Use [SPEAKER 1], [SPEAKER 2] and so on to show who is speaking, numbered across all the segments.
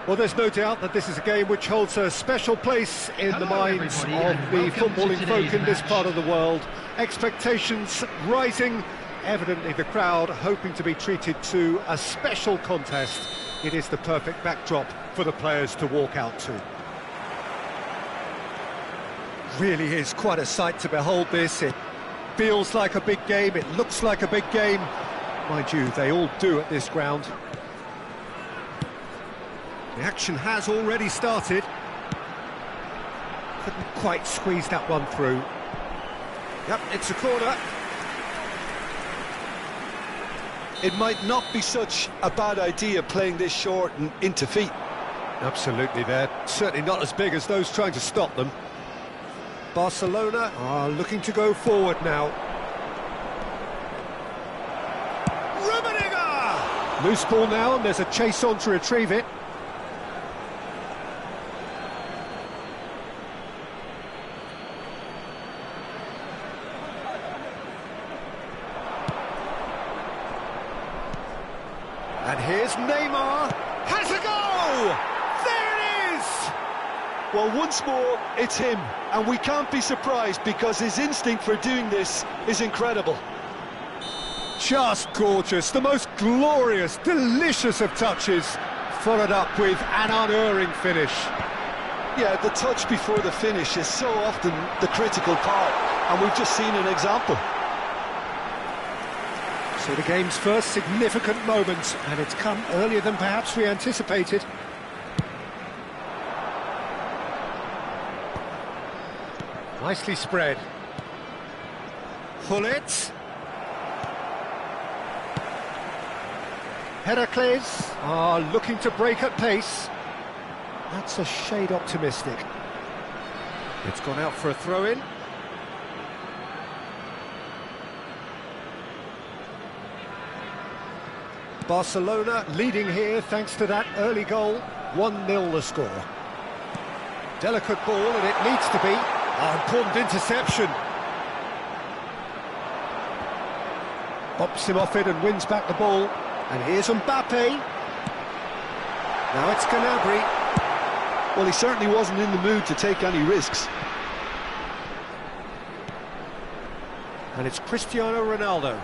[SPEAKER 1] Well, there's no doubt that this is a game which holds a special place in the minds of the footballing folk in this part of the world. Expectations rising, evidently the crowd hoping to be treated to a special contest. It is the perfect backdrop for the players to walk out to. Really is quite a sight to behold this. It feels like a big game, it looks like a big game. Mind you, they all do at this ground. The action has already started. Couldn't quite squeeze that one through. Yep, it's a corner.
[SPEAKER 2] It might not be such a bad idea playing this short and into feet.
[SPEAKER 1] Absolutely, they're certainly not as big as those trying to stop them. Barcelona are looking to go forward now. Rummenigge! Loose ball now, and there's a chase on to retrieve it. And here's Neymar, has a goal! There it is!
[SPEAKER 2] Well, once more, it's him, and we can't be surprised because his instinct for doing this is incredible.
[SPEAKER 1] Just gorgeous, the most glorious, delicious of touches, followed up with an unerring finish.
[SPEAKER 2] Yeah, the touch before the finish is so often the critical part, and we've just seen an example.
[SPEAKER 1] So the game's first significant moment, and it's come earlier than perhaps we anticipated. Nicely spread. Gullit. Heracles are looking to break at pace. That's a shade optimistic. It's gone out for a throw-in. Barcelona leading here thanks to that early goal. 1-0 the score. Delicate ball, and it needs to be. Important interception. Bops him off it and wins back the ball. And here's Mbappe. Now it's Gnabry.
[SPEAKER 2] Well, he certainly wasn't in the mood to take any risks.
[SPEAKER 1] And it's Cristiano Ronaldo.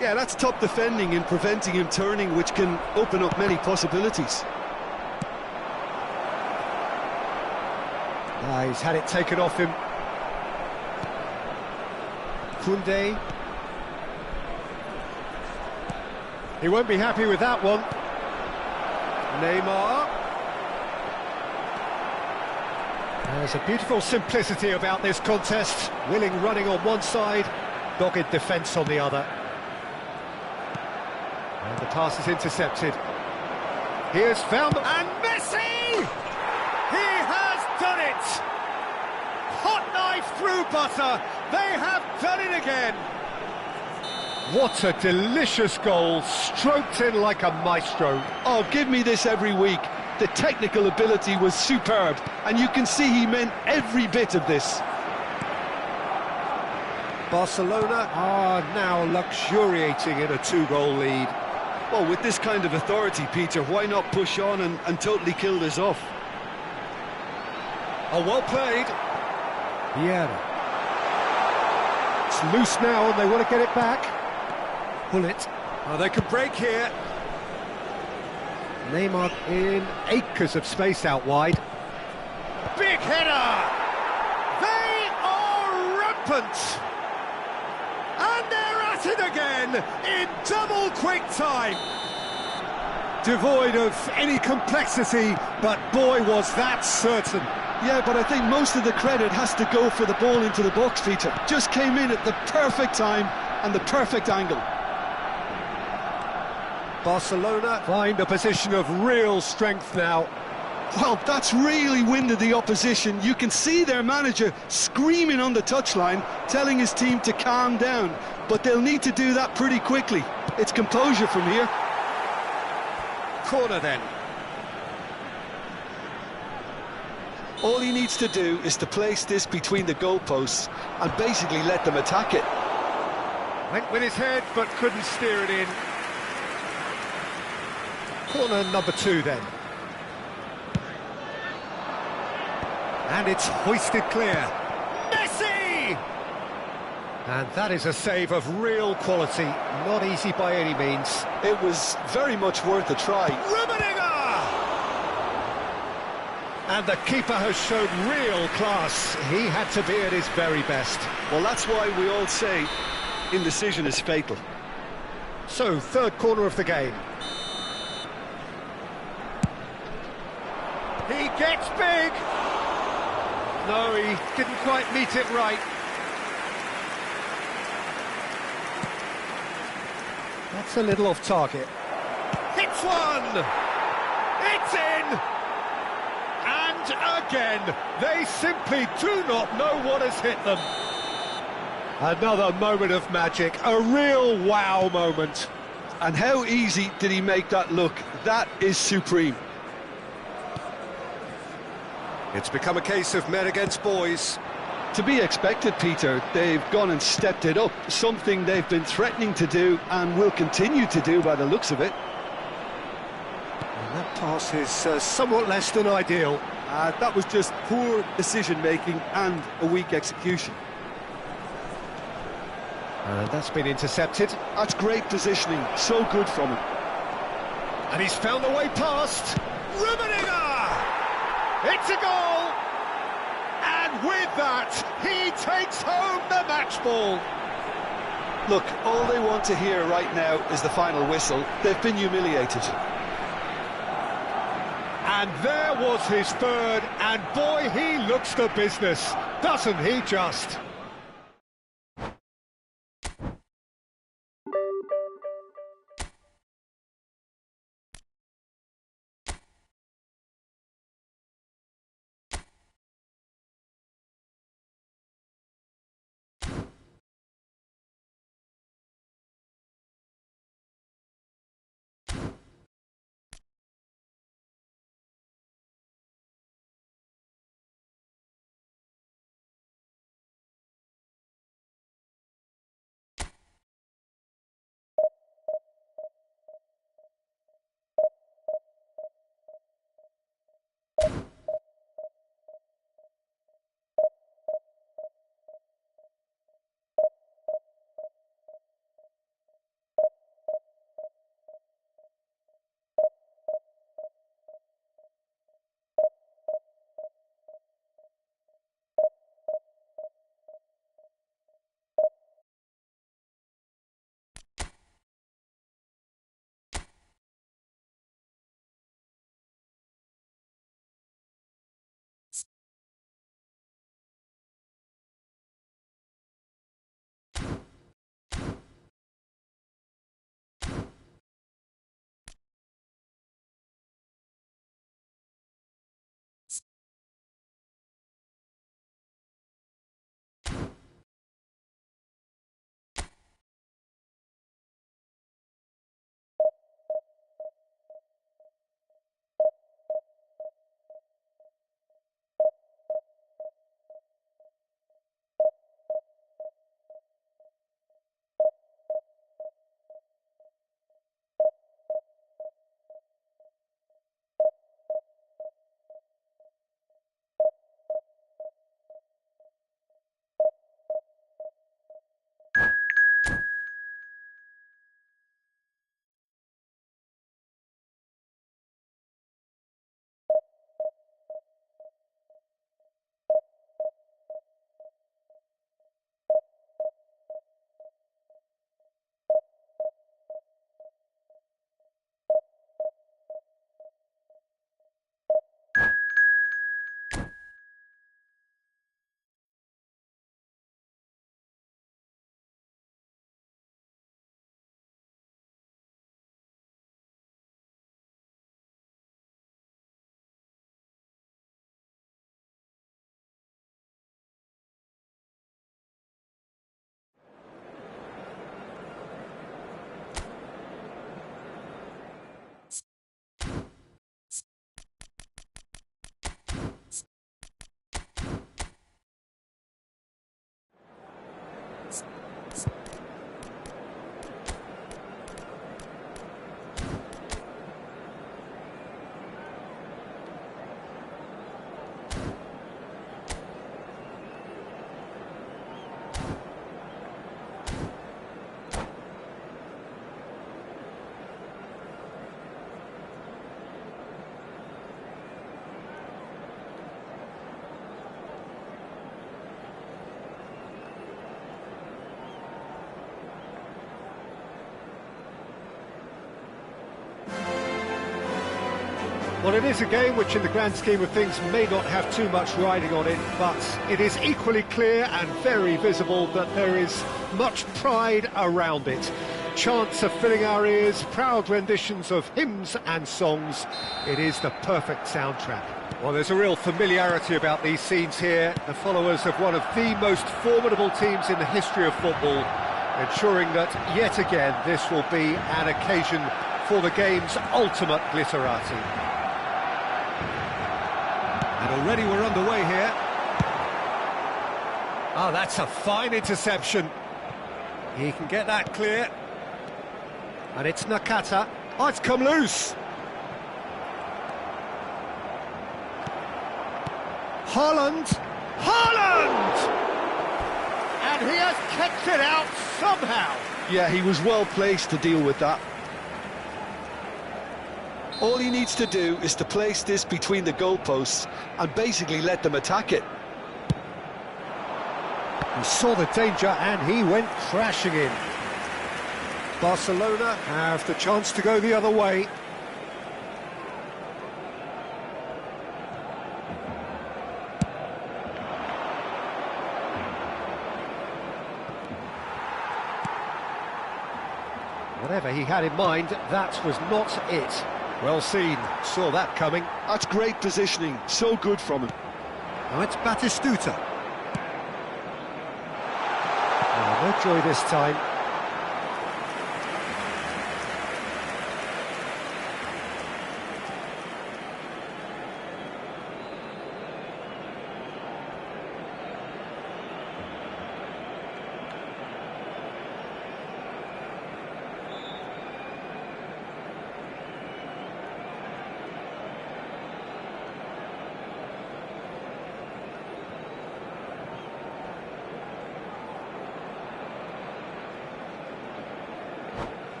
[SPEAKER 2] Yeah, that's top defending and preventing him turning, which can open up many possibilities.
[SPEAKER 1] He's had it taken off him. Koundé. He won't be happy with that one. Neymar. There's a beautiful simplicity about this contest. Willing running on one side, dogged defence on the other. And the pass is intercepted. Here's found, and Messi! He has done it! Hot knife through butter, they have done it again! What a delicious goal, stroked in like a maestro.
[SPEAKER 2] Oh, give me this every week. The technical ability was superb, and you can see he meant every bit of this.
[SPEAKER 1] Barcelona are now luxuriating in a 2-goal lead.
[SPEAKER 2] Well, with this kind of authority, Peter, why not push on and totally kill this off?
[SPEAKER 1] Oh, well played. Yeah. It's loose now and they want to get it back. Gullit. Oh, they can break here. Neymar in acres of space out wide. Big header! They are rampant! And they're at it again in double quick time. Devoid of any complexity, but boy was that certain.
[SPEAKER 2] Yeah, but I think most of the credit has to go for the ball into the box, Peter. Just came in at the perfect time and the perfect angle.
[SPEAKER 1] Barcelona find a position of real strength now.
[SPEAKER 2] Well, that's really winded the opposition. You can see their manager screaming on the touchline, telling his team to calm down. But they'll need to do that pretty quickly. It's composure from here.
[SPEAKER 1] Corner then.
[SPEAKER 2] All he needs to do is to place this between the goalposts and basically let them attack it.
[SPEAKER 1] Went with his head, but couldn't steer it in. Corner number 2 then. And it's hoisted clear. Messi! And that is a save of real quality, not easy by any means.
[SPEAKER 2] It was very much worth a try.
[SPEAKER 1] Rummenigge! And the keeper has shown real class. He had to be at his very best.
[SPEAKER 2] Well, that's why we all say indecision is fatal.
[SPEAKER 1] So, third corner of the game. He gets big! No, he didn't quite meet it right. That's a little off target. Hits one! It's in! And again, they simply do not know what has hit them. Another moment of magic, a real wow moment.
[SPEAKER 2] And how easy did he make that look? That is supreme.
[SPEAKER 1] It's become a case of men against boys.
[SPEAKER 2] To be expected, Peter. They've gone and stepped it up, something they've been threatening to do and will continue to do by the looks of it.
[SPEAKER 1] And that pass is somewhat less than ideal.
[SPEAKER 2] That was just poor decision-making and a weak execution.
[SPEAKER 1] And that's been intercepted.
[SPEAKER 2] That's great positioning, so good from him.
[SPEAKER 1] And he's found the way past. Rummenigge! It's a goal! And with that, he takes home the match ball.
[SPEAKER 2] Look, all they want to hear right now is the final whistle. They've been humiliated.
[SPEAKER 1] And there was his third, and boy, he looks the business, doesn't he just? Well, it is a game which in the grand scheme of things may not have too much riding on it, but it is equally clear and very visible that there is much pride around it. Chants are filling our ears, proud renditions of hymns and songs. It is the perfect soundtrack. Well, there's a real familiarity about these scenes here. The followers of one of the most formidable teams in the history of football, ensuring that, yet again, this will be an occasion for the game's ultimate glitterati. And already we're underway here. Oh, that's a fine interception. He can get that clear. And it's Nakata. Oh, it's come loose. Haaland! Haaland! And he has kept it out somehow.
[SPEAKER 2] Yeah, he was well placed to deal with that. All he needs to do is to place this between the goalposts and basically let them attack it.
[SPEAKER 1] He saw the danger and he went crashing in. Barcelona have the chance to go the other way. Whatever he had in mind, that was not it. Well seen, saw that coming.
[SPEAKER 2] That's great positioning, so good from him.
[SPEAKER 1] Now it's Batistuta. Oh, no joy this time.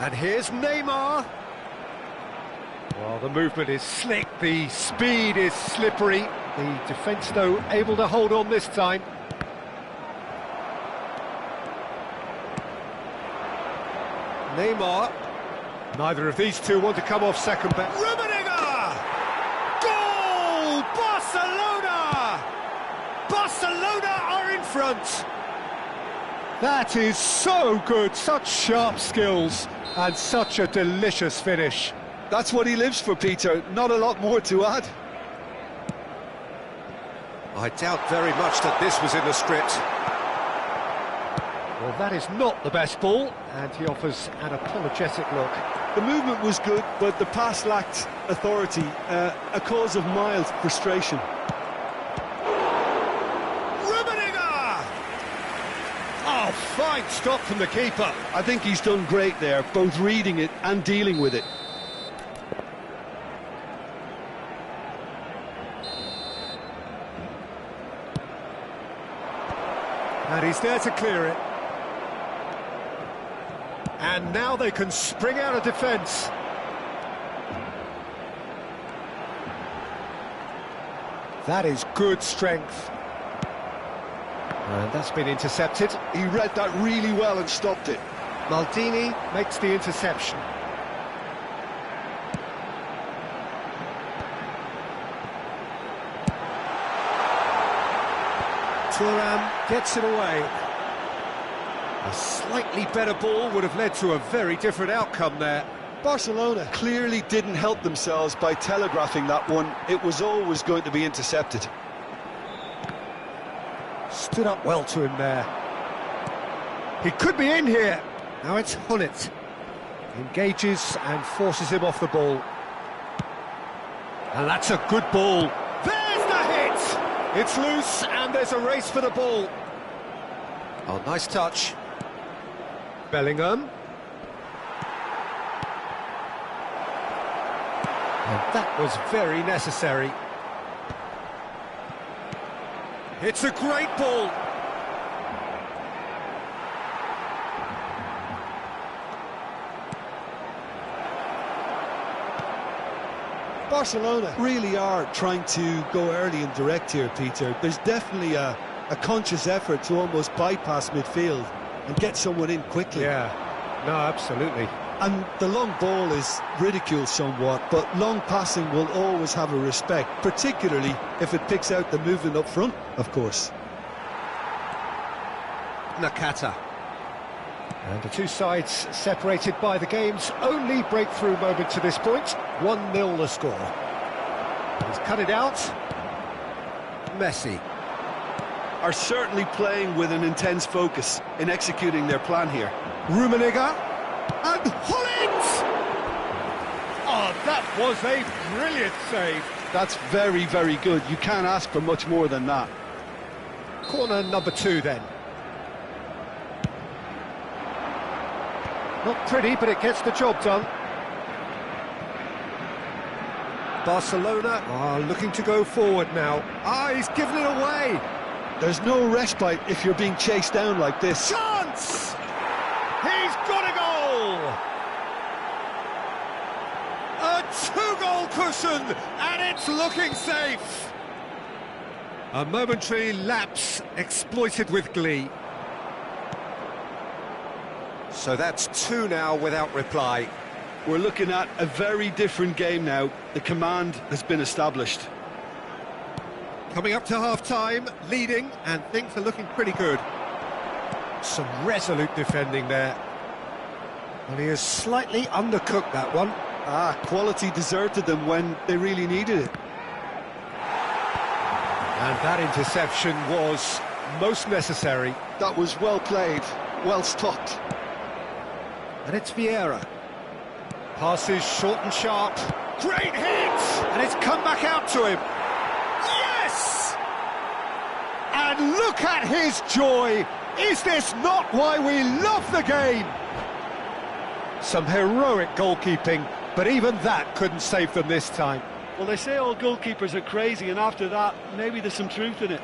[SPEAKER 1] And here's Neymar. Well, the movement is slick, the speed is slippery. The defence, though, able to hold on this time. Neymar. Neither of these two want to come off second best. Rummenigge! Goal! Barcelona! Barcelona are in front. That is so good, such sharp skills. And such a delicious finish.
[SPEAKER 2] That's what he lives for, Peter. Not a lot more to add.
[SPEAKER 1] I doubt very much that this was in the script. Well, that is not the best ball, and he offers an apologetic look.
[SPEAKER 2] The movement was good, but the pass lacked authority, a cause of mild frustration.
[SPEAKER 1] Oh, fine stop from the keeper.
[SPEAKER 2] I think he's done great there, both reading it and dealing with it.
[SPEAKER 1] And he's there to clear it. And now they can spring out of defence. That is good strength. And that's been intercepted.
[SPEAKER 2] He read that really well and stopped it.
[SPEAKER 1] Maldini makes the interception. Thuram gets it away. A slightly better ball would have led to a very different outcome there.
[SPEAKER 2] Barcelona clearly didn't help themselves by telegraphing that one. It was always going to be intercepted.
[SPEAKER 1] Stood up well to him there. He could be in here. Now it's Gullit. Engages and forces him off the ball. And that's a good ball. There's the hit! It's loose and there's a race for the ball. Oh, nice touch. Bellingham. And that was very necessary. It's a great ball.
[SPEAKER 2] Barcelona really are trying to go early and direct here, Peter. There's definitely a conscious effort to almost bypass midfield and get someone in quickly.
[SPEAKER 1] Yeah, no, absolutely.
[SPEAKER 2] And the long ball is ridiculed somewhat, but long passing will always have a respect, particularly if it picks out the movement up front, of course.
[SPEAKER 1] Nakata. And the two sides separated by the game's only breakthrough moment to this point. 1-0 the score. He's cut it out. Messi.
[SPEAKER 2] Are certainly playing with an intense focus in executing their plan here.
[SPEAKER 1] Rummenigge. And Hullet! Oh, that was a brilliant save.
[SPEAKER 2] That's very, very good. You can't ask for much more than that.
[SPEAKER 1] Corner number 2 then. Not pretty, but it gets the job done. Barcelona are looking to go forward now. He's given it away.
[SPEAKER 2] There's no respite if you're being chased down like this.
[SPEAKER 1] Chance! He's got a goal! A 2-goal cushion, and it's looking safe. A momentary lapse exploited with glee. So that's 2 now without reply.
[SPEAKER 2] We're looking at a very different game now. The command has been established.
[SPEAKER 1] Coming up to half-time, leading, and things are looking pretty good. Some resolute defending there. And he has slightly undercooked that one.
[SPEAKER 2] Quality deserted them when they really needed it.
[SPEAKER 1] And that interception was most necessary.
[SPEAKER 2] That was well played, well stopped.
[SPEAKER 1] And it's Vieira. Passes short and sharp. Great hit! And it's come back out to him. Yes! And look at his joy! Is this not why we love the game? Some heroic goalkeeping, but even that couldn't save them this time.
[SPEAKER 2] Well, they say all goalkeepers are crazy, and after that, maybe there's some truth in it.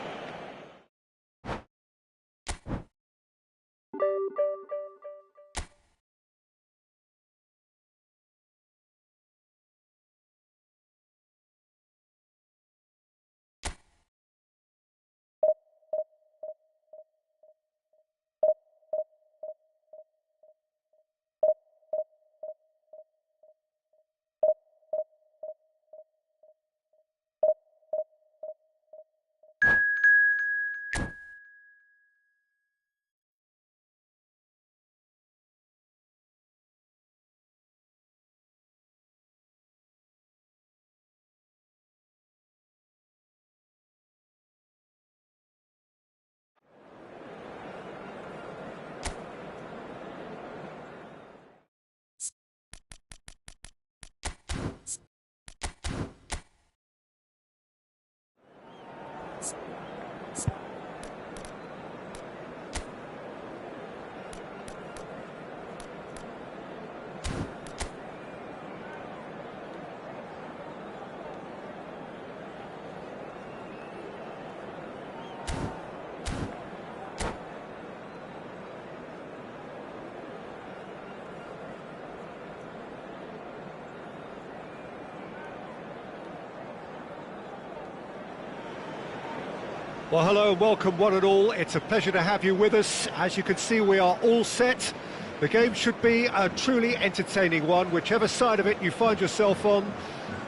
[SPEAKER 1] Well, hello and welcome one and all. It's a pleasure to have you with us. As you can see, we are all set. The game should be a truly entertaining one, whichever side of it you find yourself on.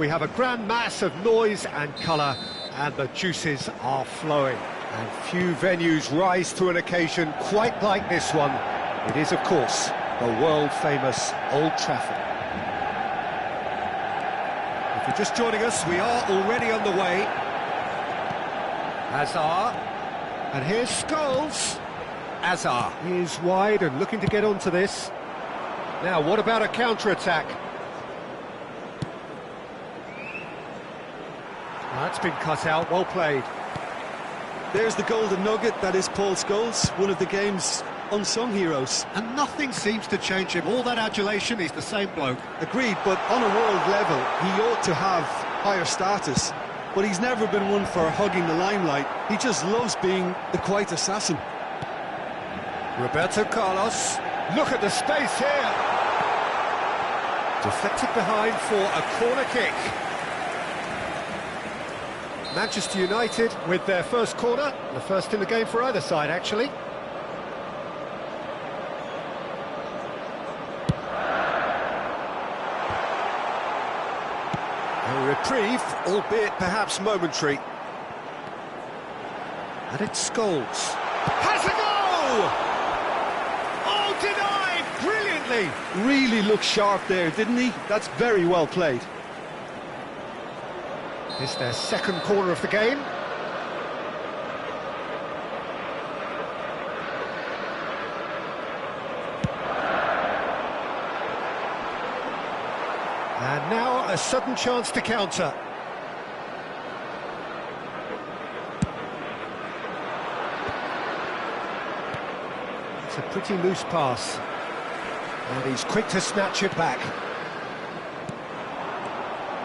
[SPEAKER 1] We have a grand mass of noise and colour, and the juices are flowing. And few venues rise to an occasion quite like this one. It is, of course, the world-famous Old Trafford. If you're just joining us, we are already underway. Hazard, and here's Scholes. Hazard is wide and looking to get onto this. Now, what about a counter-attack? That's been cut out, well played.
[SPEAKER 2] There's the golden nugget, that is Paul Scholes, one of the game's unsung heroes.
[SPEAKER 1] And nothing seems to change him, all that adulation, he's the same bloke.
[SPEAKER 2] Agreed, but on a world level, he ought to have higher status. But he's never been one for hugging the limelight. He just loves being the quiet assassin.
[SPEAKER 1] Roberto Carlos, look at the space here. Deflected behind for a corner kick. Manchester United with their first corner, the first in the game for either side, actually. A reprieve, albeit perhaps momentary. And it's Scholes. Has a goal! Oh, denied brilliantly!
[SPEAKER 2] Really looked sharp there, didn't he? That's very well played.
[SPEAKER 1] It's their second corner of the game. And now a sudden chance to counter. It's a pretty loose pass. And he's quick to snatch it back.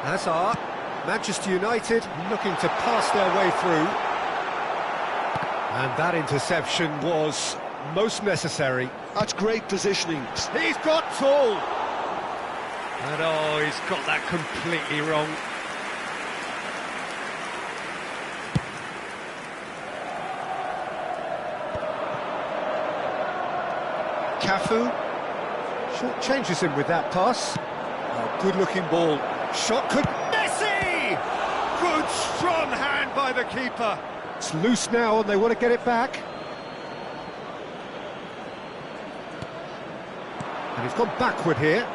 [SPEAKER 1] Hazard. Manchester United looking to pass their way through. And that interception was most necessary.
[SPEAKER 2] That's great positioning.
[SPEAKER 1] He's got tall. And oh, he's got that completely wrong. Cafu short changes him with that pass. Oh, good-looking ball. Shot could... Messi! Good, strong hand by the keeper. It's loose now and they want to get it back. And he's gone backward here.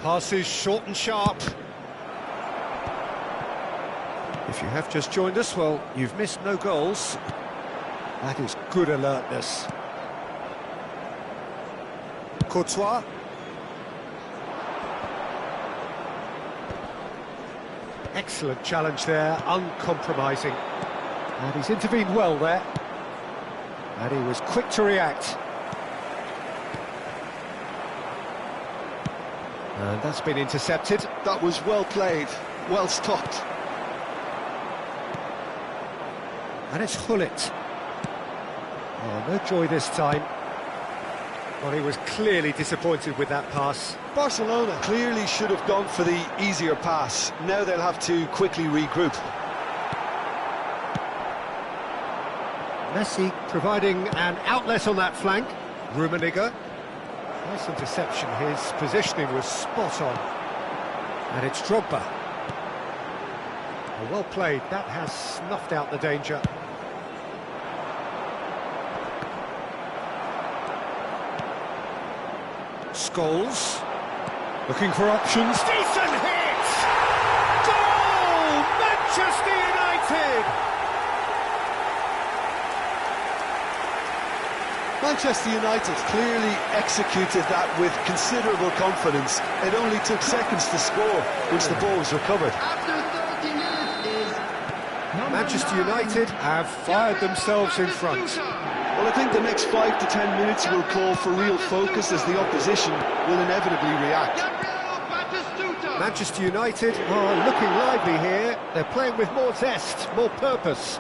[SPEAKER 1] Passes short and sharp. If you have just joined us, well, you've missed no goals. That is good alertness. Courtois. Excellent challenge there, uncompromising. And he's intervened well there. And he was quick to react. And that's been intercepted.
[SPEAKER 2] That was well played, well stopped.
[SPEAKER 1] And it's Hullet. Oh, no joy this time. Well, he was clearly disappointed with that pass.
[SPEAKER 2] Barcelona clearly should have gone for the easier pass. Now they'll have to quickly regroup.
[SPEAKER 1] Messi providing an outlet on that flank. Rummenigge. Nice interception, his positioning was spot on. And it's Drogba. Well played, that has snuffed out the danger. Scholes, looking for options. Decent hit! Goal! Manchester United!
[SPEAKER 2] Manchester United clearly executed that with considerable confidence. It only took seconds to score once the ball was recovered.
[SPEAKER 1] Manchester United have fired themselves in front.
[SPEAKER 2] Well, I think the next 5 to 10 minutes will call for real focus as the opposition will inevitably react.
[SPEAKER 1] Manchester United are looking lively here. They're playing with more zest, more purpose.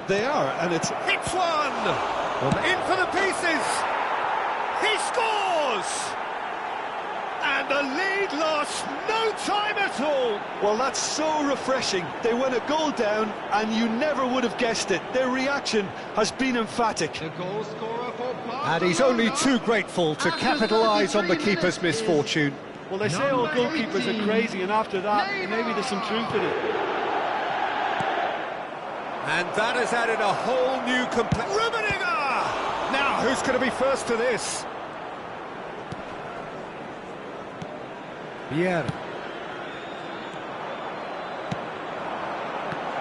[SPEAKER 2] They are, and it's...
[SPEAKER 1] Hits one! In for the pieces! He scores! And the lead lost no time at all!
[SPEAKER 2] Well, that's so refreshing. They went a goal down, and you never would have guessed it. Their reaction has been emphatic.
[SPEAKER 1] And he's only too grateful to capitalise on the keeper's misfortune.
[SPEAKER 2] Well, they say all goalkeepers are crazy, and after that, maybe there's some truth in it.
[SPEAKER 1] And that has added a whole new Rummenigge! Now, who's going to be first to this? Vieira.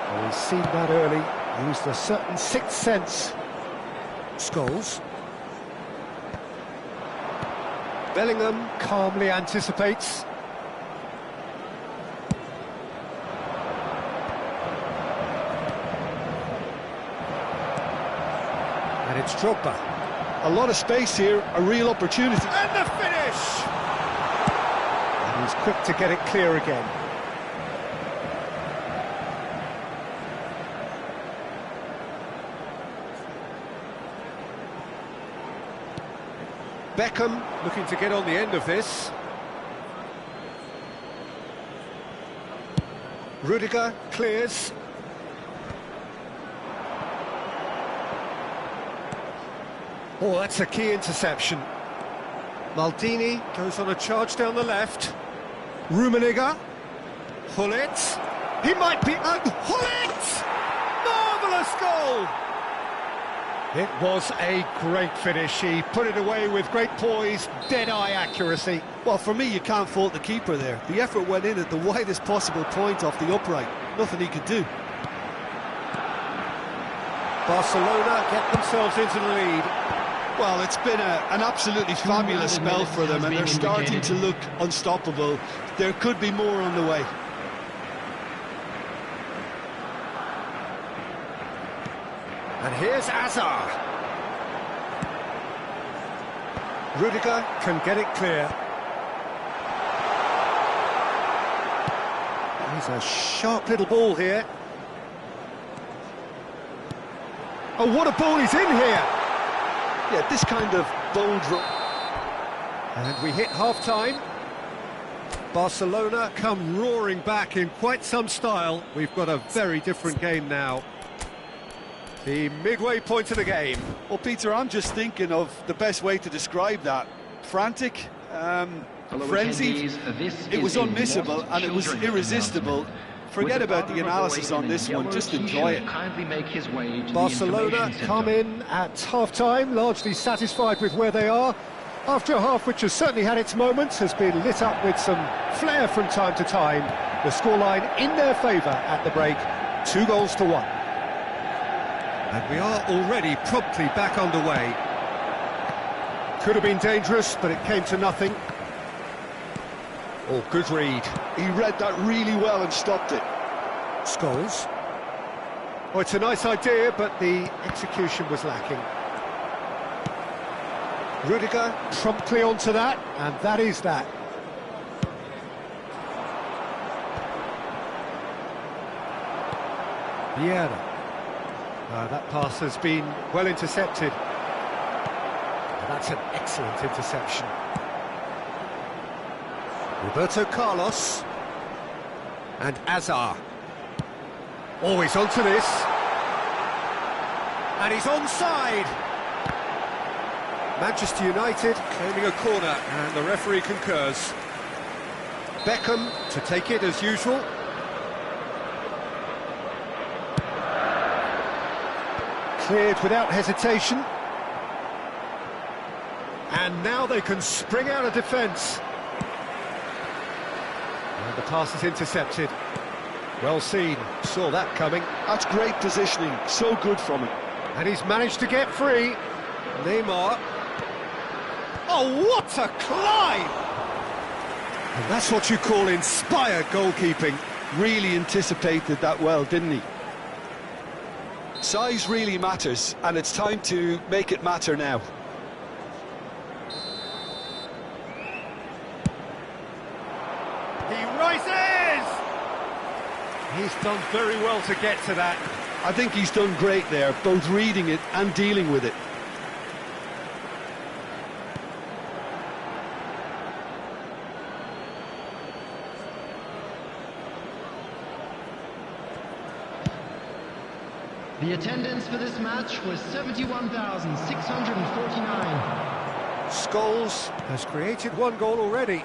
[SPEAKER 1] Oh, he's seen that early, used a certain sixth sense. Scholes. Bellingham calmly anticipates. And it's Drogba.
[SPEAKER 2] A lot of space here, a real opportunity.
[SPEAKER 1] And the finish! And he's quick to get it clear again. Beckham looking to get on the end of this. Rudiger clears. Oh, that's a key interception. Maldini goes on a charge down the left. Rummenigge. Gullit. He might be... Gullit! Marvellous goal! It was a great finish. He put it away with great poise, dead-eye accuracy.
[SPEAKER 2] Well, for me, you can't fault the keeper there. The effort went in at the widest possible point off the upright. Nothing he could do.
[SPEAKER 1] Barcelona get themselves into the lead.
[SPEAKER 2] Well, it's been an absolutely fabulous spell for them, and they're starting to look unstoppable. There could be more on the way.
[SPEAKER 1] And here's Hazard. Rudiger can get it clear. He's a sharp little ball here. Oh, what a ball he's in here!
[SPEAKER 2] Yeah, this kind of bold...
[SPEAKER 1] And we hit half-time. Barcelona come roaring back in quite some style. We've got a very different game now. The midway point of the game.
[SPEAKER 2] Well, Peter, I'm just thinking of the best way to describe that. Frantic, frenzied. It was unmissable and it was irresistible. Forget about the analysis on this one, just enjoy it.
[SPEAKER 1] Barcelona come in at half-time, largely satisfied with where they are. After a half which has certainly had its moments, has been lit up with some flair from time to time. The scoreline in their favour at the break, 2-1. And we are already promptly back underway. Could have been dangerous, but it came to nothing. Oh, good read.
[SPEAKER 2] He read that really well and stopped it.
[SPEAKER 1] Scholes. Oh, it's a nice idea, but the execution was lacking. Rudiger promptly onto that, and that is that. Vieira. That pass has been well intercepted. That's an excellent interception. Roberto Carlos. And Hazard. Oh, he's onto this. And he's onside. Manchester United claiming a corner, and the referee concurs. Beckham to take it as usual. Cleared without hesitation. And now they can spring out of defence. And the pass is intercepted. Well seen, saw that coming.
[SPEAKER 2] That's great positioning, so good from him.
[SPEAKER 1] And he's managed to get free. Neymar. Oh, what a climb! And that's what you call inspired goalkeeping.
[SPEAKER 2] Really anticipated that well, didn't he? Size really matters, and it's time to make it matter now.
[SPEAKER 1] He rises! He's done very well to get to that.
[SPEAKER 2] I think he's done great there, both reading it and dealing with it.
[SPEAKER 3] The attendance for this match was 71,649.
[SPEAKER 1] Scholes has created one goal already.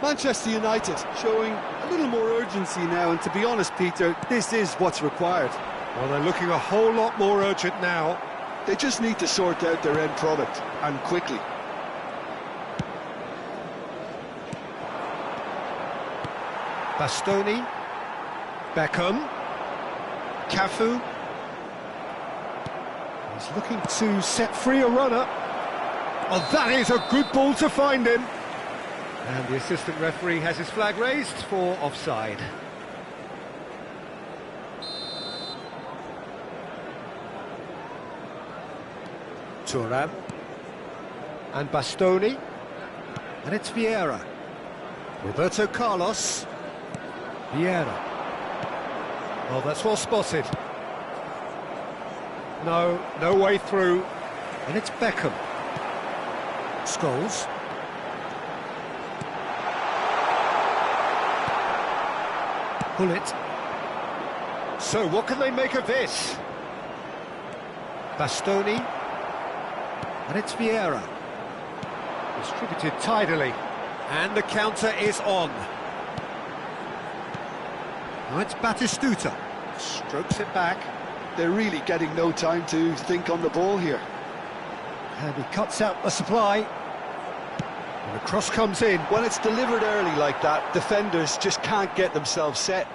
[SPEAKER 2] Manchester United showing a little more urgency now, and to be honest, Peter, this is what's required.
[SPEAKER 1] Well, they're looking a whole lot more urgent now.
[SPEAKER 2] They just need to sort out their end product, and quickly.
[SPEAKER 1] Bastoni. Beckham. Cafu. He's looking to set free a runner. Oh, that is a good ball to find him. And the assistant referee has his flag raised for offside. Thuram. And Bastoni. And it's Vieira. Roberto Carlos. Vieira. Oh, that's well spotted. No way through. And it's Beckham. Scholes. Pull it. So what can they make of this? Bastoni. And it's Vieira. Distributed tidily. And the counter is on. Now it's Batistuta. Strokes it back.
[SPEAKER 2] They're really getting no time to think on the ball here.
[SPEAKER 1] And he cuts out the supply. And the cross comes in.
[SPEAKER 2] When it's delivered early like that, defenders just can't get themselves set.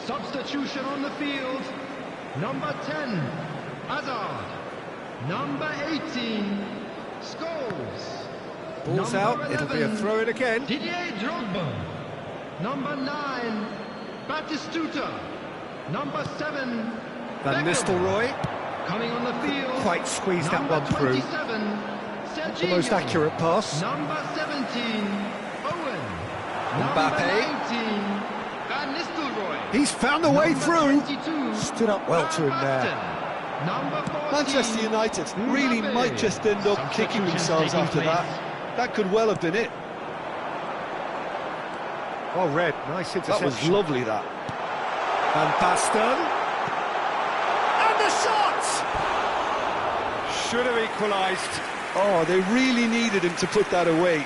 [SPEAKER 3] Substitution on the field. Number 10, Hazard. Number 18, Scholes.
[SPEAKER 1] Ball's out, it'll be a throw-in again.
[SPEAKER 3] Didier Drogba. Number 9, Batistuta. Number 7,
[SPEAKER 1] Van Nistelrooy.
[SPEAKER 3] Coming on the field.
[SPEAKER 1] Quite squeezed that
[SPEAKER 3] number
[SPEAKER 1] one through.
[SPEAKER 3] 27,
[SPEAKER 1] Not the most
[SPEAKER 3] Serginho.
[SPEAKER 1] accurate pass.
[SPEAKER 3] Number 17, Owen.
[SPEAKER 1] Mbappe.
[SPEAKER 3] Number 19, Van Nistelrooy.
[SPEAKER 1] He's found a way
[SPEAKER 3] Number
[SPEAKER 1] through.
[SPEAKER 3] 22,
[SPEAKER 1] Stood up well to him there.
[SPEAKER 3] Basten. Number 14,
[SPEAKER 2] Manchester United really
[SPEAKER 3] Mbappe.
[SPEAKER 2] might just end up
[SPEAKER 3] Some
[SPEAKER 2] kicking
[SPEAKER 3] substitutions
[SPEAKER 2] themselves
[SPEAKER 3] taking
[SPEAKER 2] after
[SPEAKER 3] place.
[SPEAKER 2] that. That could well have been it.
[SPEAKER 1] Well read, nice
[SPEAKER 2] That
[SPEAKER 1] interception.
[SPEAKER 2] was lovely, that.
[SPEAKER 1] And Basten. And the shot! Should have equalised.
[SPEAKER 2] Oh, they really needed him to put that away.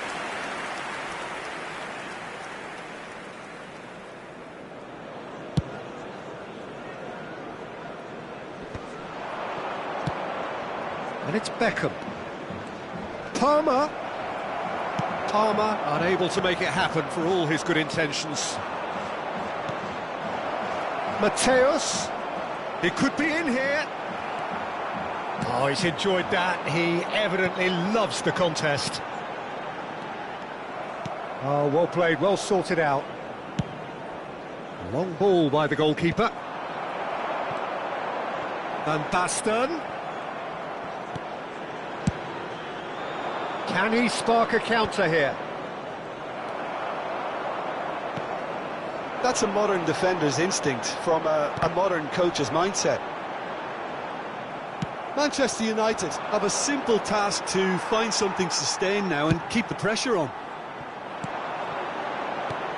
[SPEAKER 1] And it's Beckham. Palmer. Palmer unable to make it happen for all his good intentions. Mateus. He could be in here. Oh, he's enjoyed that. He evidently loves the contest. Oh, well played, well sorted out. Long ball by the goalkeeper. Van Basten. Can he spark a counter here?
[SPEAKER 2] That's a modern defender's instinct from a modern coach's mindset. Manchester United have a simple task to find something sustained now and keep the pressure on.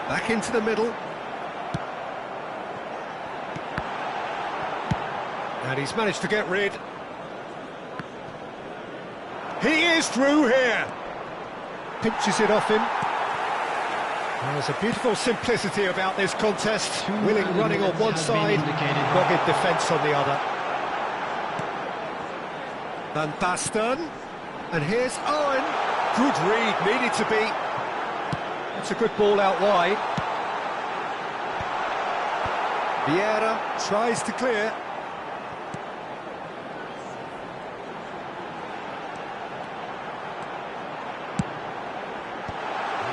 [SPEAKER 1] Back into the middle. And he's managed to get rid. He is through here. Pinches it off him. There's a beautiful simplicity about this contest. Willing running on one side, dogged defence on the other. Van Basten. And here's Owen. Good read, needed to be. It's a good ball out wide. Vieira tries to clear.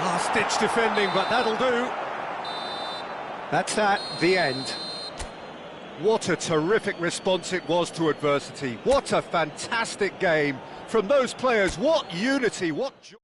[SPEAKER 1] Last-ditch defending, but that'll do. That's that, the end. What a terrific response it was to adversity. What a fantastic game from those players. What unity, what joy.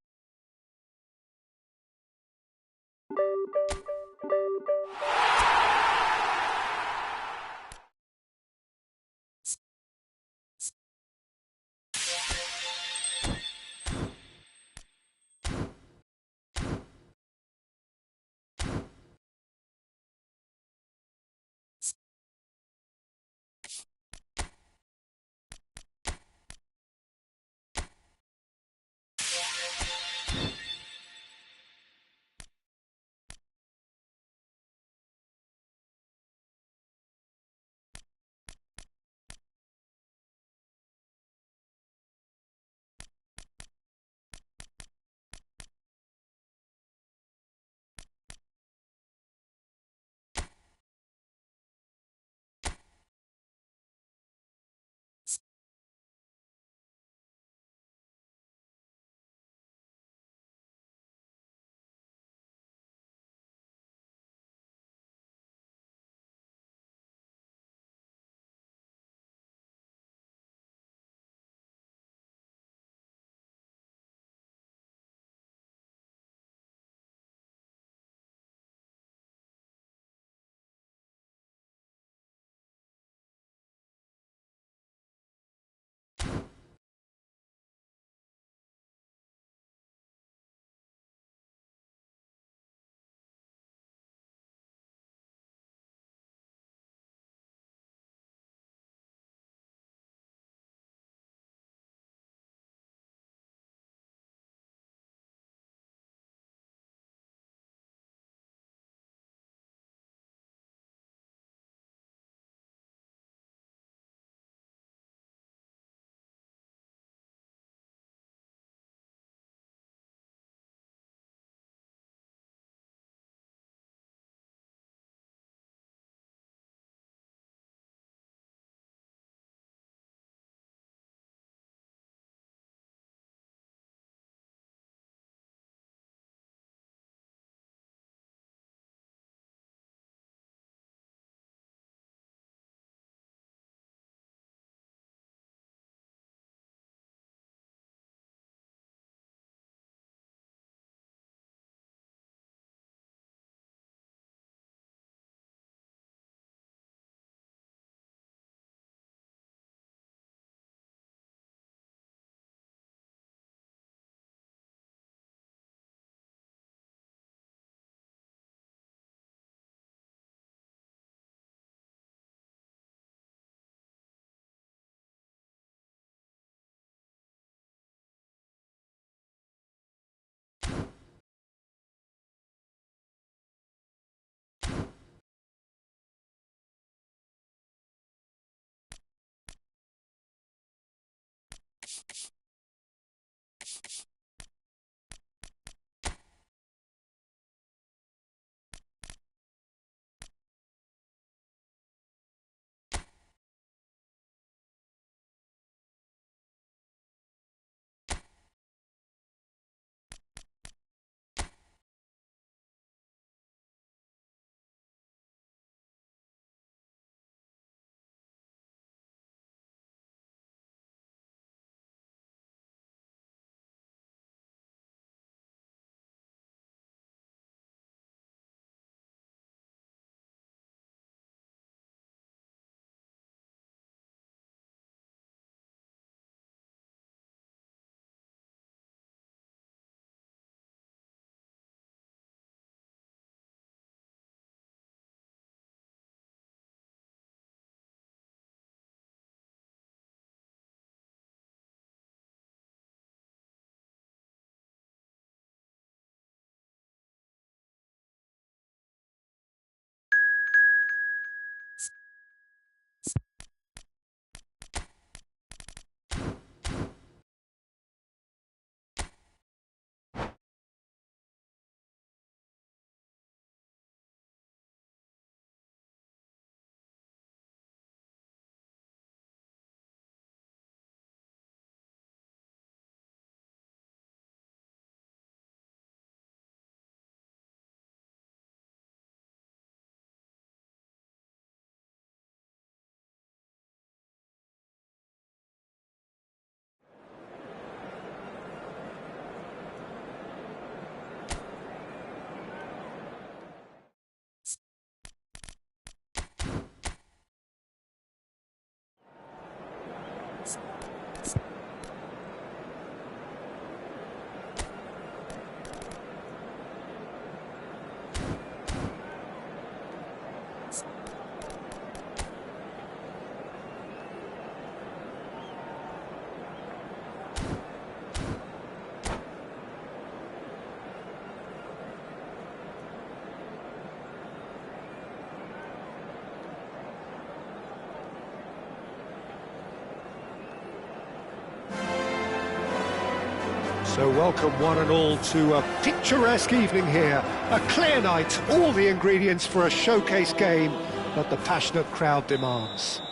[SPEAKER 1] So welcome one and all to a picturesque evening here. A clear night, all the ingredients for a showcase game that the passionate crowd demands.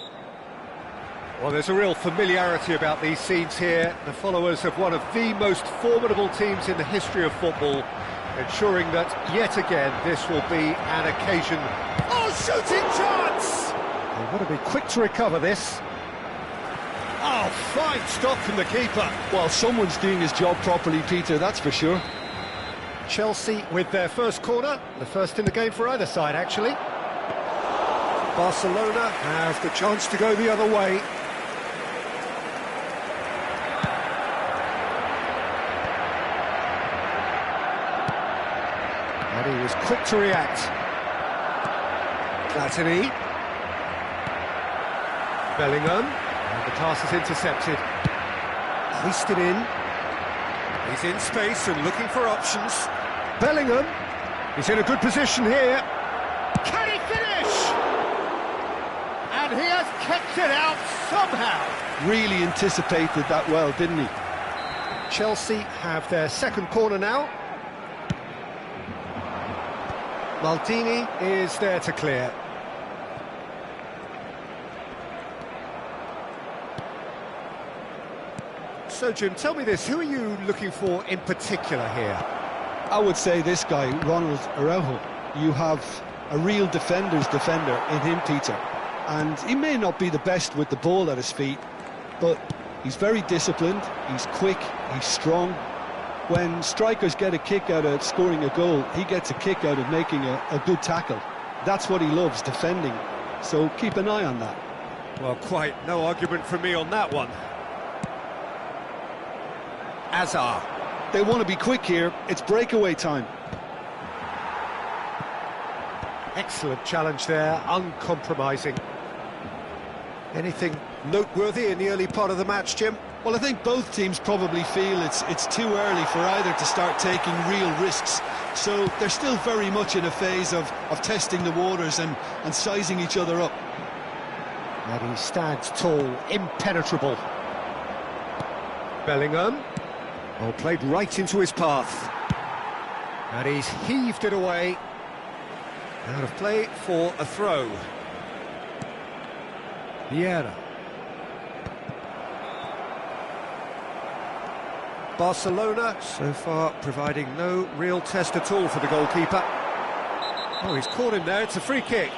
[SPEAKER 1] Well, there's a real familiarity about these scenes here. The followers of one of the most formidable teams in the history of football, ensuring that, yet again, this will be an occasion. Oh, shooting chance! They've got to be quick to recover this. Oh, fine stop from the keeper.
[SPEAKER 2] Well, someone's doing his job properly, Peter, that's for sure.
[SPEAKER 1] Chelsea with their first corner, the first in the game for either side, actually. Barcelona have the chance to go the other way. And he was quick to react. Platini. Bellingham. And the pass is intercepted. Hoisted in. He's in space and looking for options. Bellingham. He's in a good position here. Can he finish? And he has kept it out somehow.
[SPEAKER 2] Really anticipated that well, didn't he?
[SPEAKER 1] Chelsea have their second corner now. Maldini is there to clear. So, Jim, tell me this, who are you looking for in particular here?
[SPEAKER 2] I would say this guy, Ronald Araujo. You have a real defender's defender in him, Peter. And he may not be the best with the ball at his feet, but he's very disciplined, he's quick, he's strong. When strikers get a kick out of scoring a goal, he gets a kick out of making a good tackle. That's what he loves, defending. So keep an eye on that.
[SPEAKER 1] Well, quite no argument from me on that one. Azar.
[SPEAKER 2] They want to be quick here, it's breakaway time.
[SPEAKER 1] Excellent challenge there, uncompromising. Anything noteworthy in the early part of the match, Jim?
[SPEAKER 2] Well, I think both teams probably feel it's too early for either to start taking real risks. So they're still very much in a phase of testing the waters and sizing each other up.
[SPEAKER 1] And he stands tall, impenetrable. Bellingham. Oh, played right into his path. And he's heaved it away. Out of play for a throw. Vieira. Barcelona, so far, providing no real test at all for the goalkeeper. Oh, he's caught him there, it's a free kick.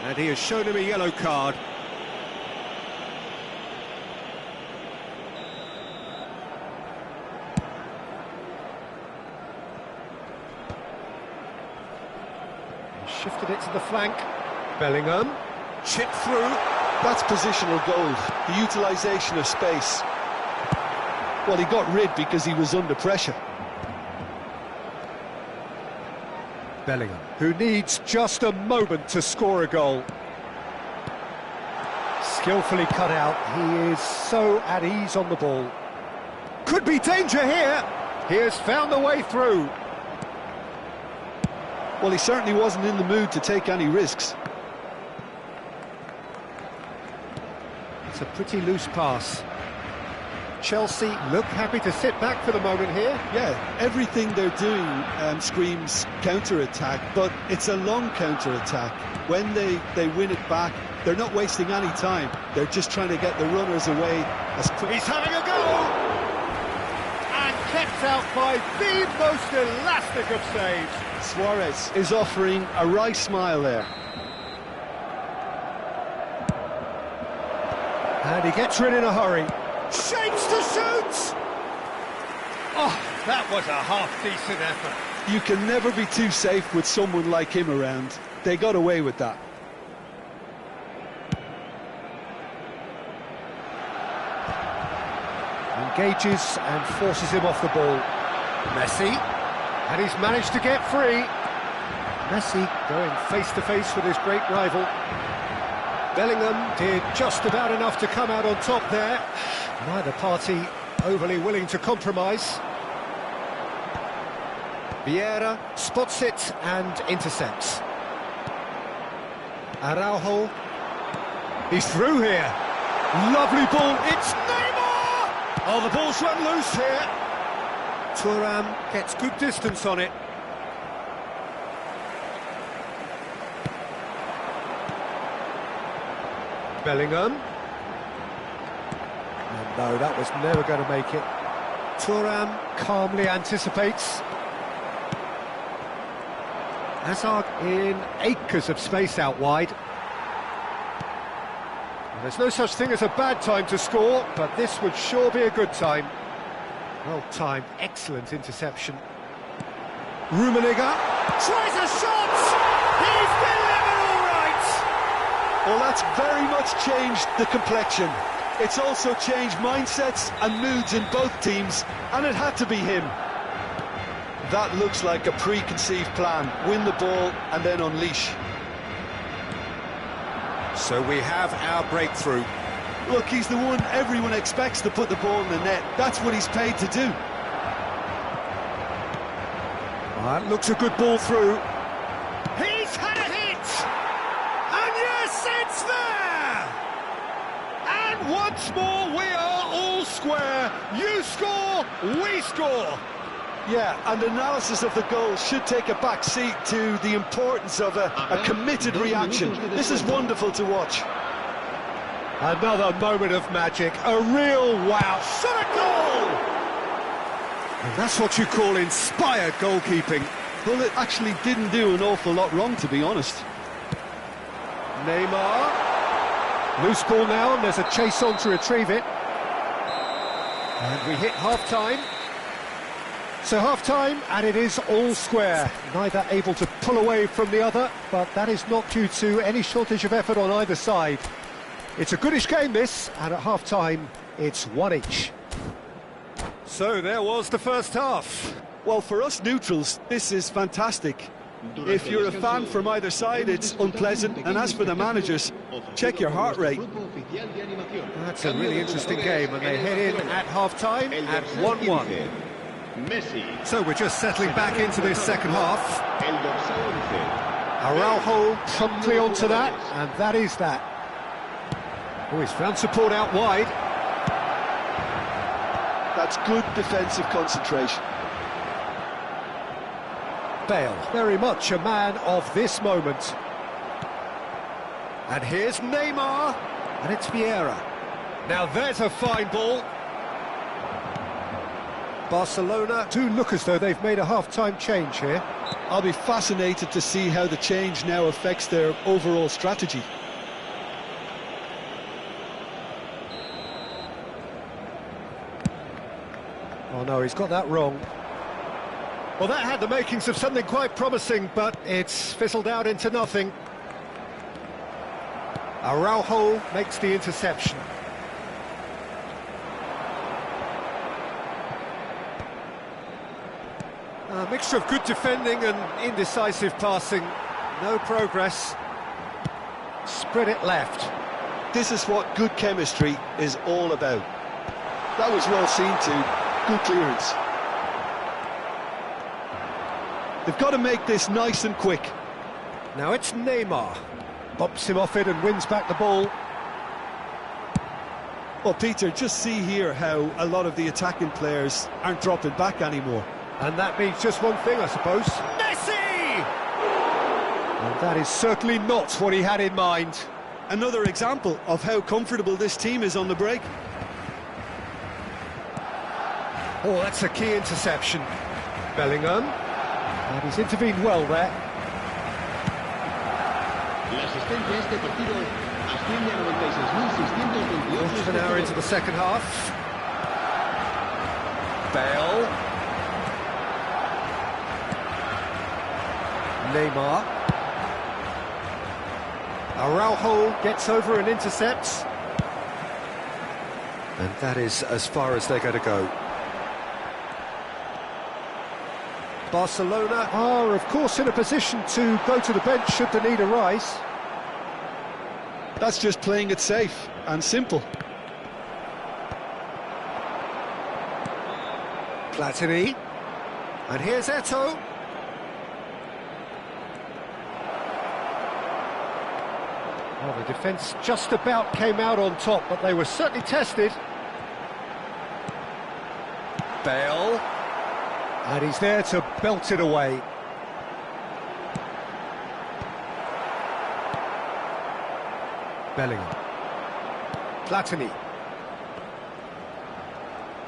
[SPEAKER 1] And he has shown him a yellow card. Shifted it to the flank. Bellingham, chipped through.
[SPEAKER 2] That's positional gold, the utilisation of space. Well, he got rid because he was under pressure.
[SPEAKER 1] Bellingham, who needs just a moment to score a goal. Skillfully cut out, he is so at ease on the ball. Could be danger here. He has found the way through.
[SPEAKER 2] Well, he certainly wasn't in the mood to take any risks.
[SPEAKER 1] It's a pretty loose pass. Chelsea look happy to sit back for the moment here.
[SPEAKER 2] Yeah, everything they're doing screams counter-attack, but it's a long counter-attack. When they win it back, they're not wasting any time. They're just trying to get the runners away as quick.
[SPEAKER 1] He's having a go! And kept out by the most elastic of saves.
[SPEAKER 2] Suarez is offering a wry smile there.
[SPEAKER 1] And he gets rid in a hurry. Shapes to shoot! Oh, that was a half-decent effort.
[SPEAKER 2] You can never be too safe with someone like him around. They got away with that.
[SPEAKER 1] Engages and forces him off the ball. Messi. And he's managed to get free. Messi going face-to-face with his great rival. Bellingham did just about enough to come out on top there. Neither party overly willing to compromise. Vieira spots it and intercepts. Araujo. He's through here. Lovely ball. It's Neymar! Oh, the ball's run loose here. Thuram gets good distance on it. Bellingham. And no, that was never going to make it. Thuram calmly anticipates. Hazard in acres of space out wide. There's no such thing as a bad time to score, but this would sure be a good time. Well timed, excellent interception. Rummenigge tries a shot! He's delivered all right!
[SPEAKER 2] Well, that's very much changed the complexion. It's also changed mindsets and moods in both teams, and it had to be him. That looks like a preconceived plan. Win the ball and then unleash.
[SPEAKER 1] So we have our breakthrough.
[SPEAKER 2] Look, he's the one everyone expects to put the ball in the net. That's what he's paid to do.
[SPEAKER 1] That looks a good ball through. He's had a hit! And yes, it's there! And once more we are all square. You score, we score.
[SPEAKER 2] Yeah, and analysis of the goal should take a back seat to the importance of a committed reaction. This is wonderful to watch.
[SPEAKER 1] Another moment of magic, a real wow, shot a goal! And that's what you call inspired goalkeeping.
[SPEAKER 2] Well, it actually didn't do an awful lot wrong, to be honest.
[SPEAKER 1] Neymar. Loose ball now, and there's a chase on to retrieve it. And we hit half-time. So half-time, and it is all square. Neither able to pull away from the other, but that is not due to any shortage of effort on either side. It's a goodish game, this, and at half-time, it's one each. So there was the first half.
[SPEAKER 2] Well, for us neutrals, this is fantastic. If you're a fan from either side, it's unpleasant, and as for the managers, check your heart rate.
[SPEAKER 1] That's a really interesting game, and they head in at half-time at 1-1. So we're just settling back into this second half. Araujo promptly onto that, and that is that. Oh, he's found support out wide.
[SPEAKER 2] That's good defensive concentration.
[SPEAKER 1] Bale, very much a man of this moment. And here's Neymar, and it's Vieira. Now there's a fine ball. Barcelona do look as though they've made a half-time change here.
[SPEAKER 2] I'll be fascinated to see how the change now affects their overall strategy.
[SPEAKER 1] Oh no, he's got that wrong. Well, that had the makings of something quite promising, but it's fizzled out into nothing. Araujo makes the interception. A mixture of good defending and indecisive passing. No progress. Spread it left.
[SPEAKER 2] This is what good chemistry is all about. That was well seen too. Good clearance. They've got to make this nice and quick.
[SPEAKER 1] Now it's Neymar. Bumps him off it and wins back the ball.
[SPEAKER 2] Well, Peter, just see here how a lot of the attacking players aren't dropping back anymore.
[SPEAKER 1] And that means just one thing, I suppose. Messi! And that is certainly not what he had in mind.
[SPEAKER 2] Another example of how comfortable this team is on the break.
[SPEAKER 1] Oh, that's a key interception. Bellingham. And he's intervened well there. Quarter of an hour into the second half. Bale. Neymar. Araujo gets over and intercepts. And that is as far as they're going to go. Barcelona are, of course, in a position to go to the bench should the need arise.
[SPEAKER 2] That's just playing it safe and simple.
[SPEAKER 1] Platini. And here's Eto'o. Well, the defence just about came out on top, but they were certainly tested. Bale. And he's there to belt it away. Bellingham. Platini.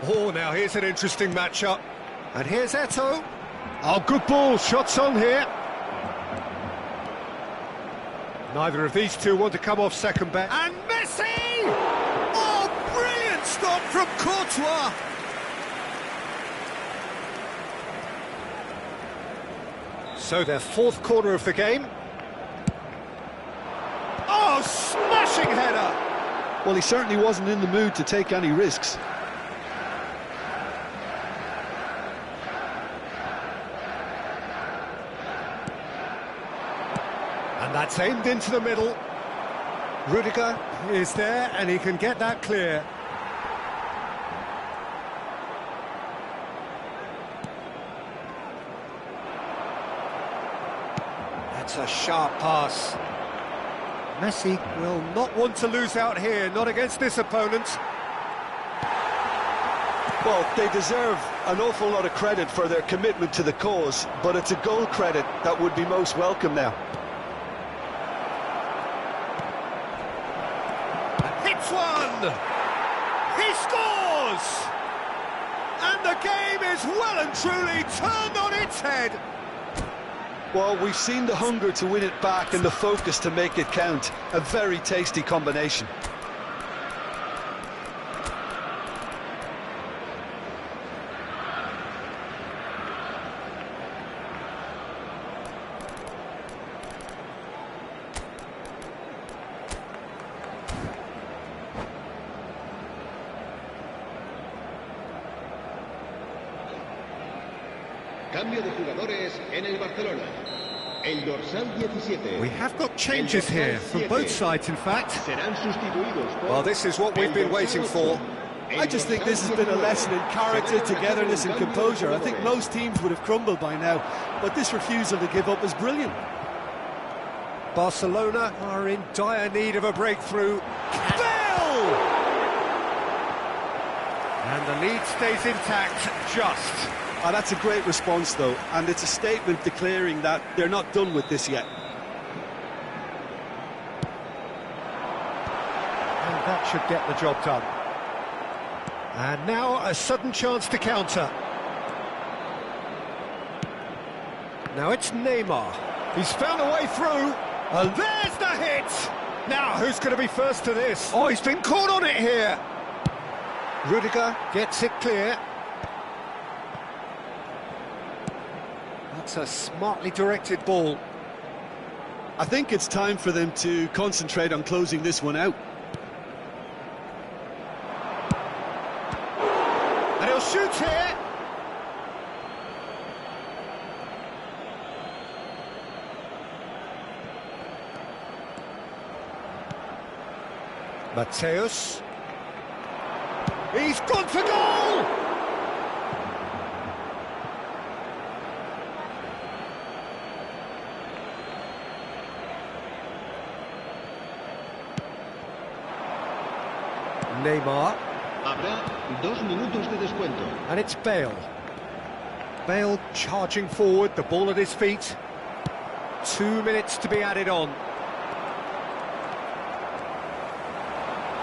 [SPEAKER 1] Oh, now here's an interesting matchup. And here's Eto'o. Oh, good ball, shots on here. Neither of these two want to come off second best. And Messi! Oh, brilliant stop from Courtois! So their fourth corner of the game. Oh, smashing header!
[SPEAKER 2] Well, he certainly wasn't in the mood to take any risks.
[SPEAKER 1] And that's aimed into the middle. Rudiger is there, and he can get that clear. That's a sharp pass. Messi will not want to lose out here, not against this opponent.
[SPEAKER 2] Well, they deserve an awful lot of credit for their commitment to the cause, but it's a goal credit that would be most welcome now.
[SPEAKER 1] Hits one! He scores! And the game is well and truly turned on its head.
[SPEAKER 2] Well, we've seen the hunger to win it back and the focus to make it count. A very tasty combination.
[SPEAKER 4] Cambio de jugadores en el Barcelona. El dorsal 17.
[SPEAKER 1] We have got changes here, from both sides in fact.
[SPEAKER 4] Serán sustituidos por
[SPEAKER 1] Well, this is what we've been waiting for.
[SPEAKER 5] I just think this has been a lesson in character, togetherness and composure. I think most teams would have crumbled by now, but this refusal to give up is brilliant.
[SPEAKER 1] Barcelona are in dire need of a breakthrough. Bale! And the lead stays intact, just.
[SPEAKER 2] Ah, that's a great response, though, and it's a statement declaring that they're not done with this yet.
[SPEAKER 1] And that should get the job done. And now a sudden chance to counter. Now it's Neymar. He's found a way through. And there's the hit! Now, who's going to be first to this? Oh, he's been caught on it here. Rudiger gets it clear. That's a smartly directed ball.
[SPEAKER 2] I think it's time for them to concentrate on closing this one out.
[SPEAKER 1] And he'll shoot here. Mateus. He's gone for goal! Neymar.
[SPEAKER 4] Habrá 2 minutos de descuento.
[SPEAKER 1] And it's Bale. Bale charging forward, the ball at his feet. 2 minutes to be added on.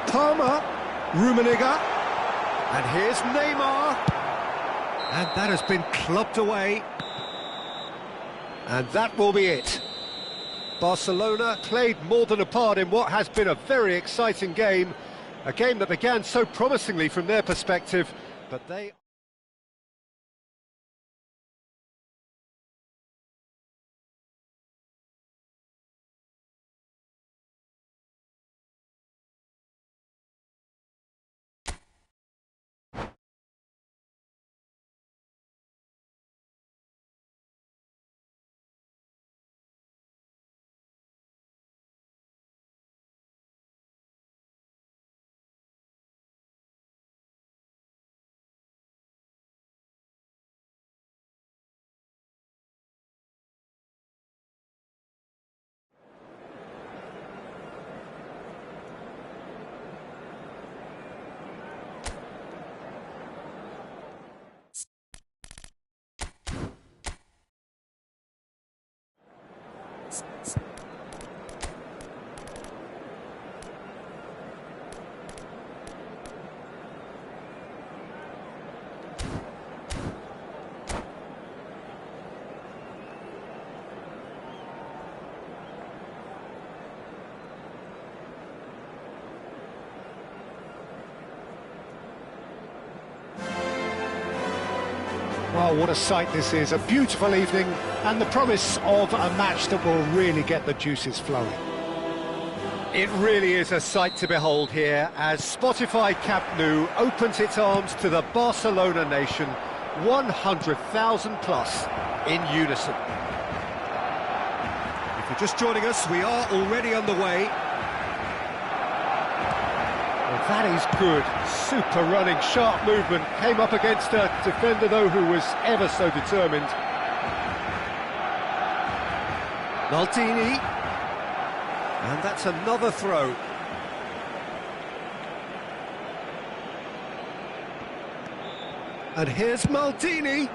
[SPEAKER 1] Palmer, Rummenigge, and here's Neymar. And that has been clubbed away. And that will be it. Barcelona played more than a part in what has been a very exciting game. A game that began so promisingly from their perspective, but they... Oh, what a sight this is. A beautiful evening and the promise of a match that will really get the juices flowing. It really is a sight to behold here as Spotify Camp Nou opens its arms to the Barcelona nation, 100,000 plus in unison. If you're just joining us, we are already underway. Well, that is good. Super running, sharp movement. Came up against a defender, though, who was ever so determined. Maldini. And that's another throw. And here's Maldini.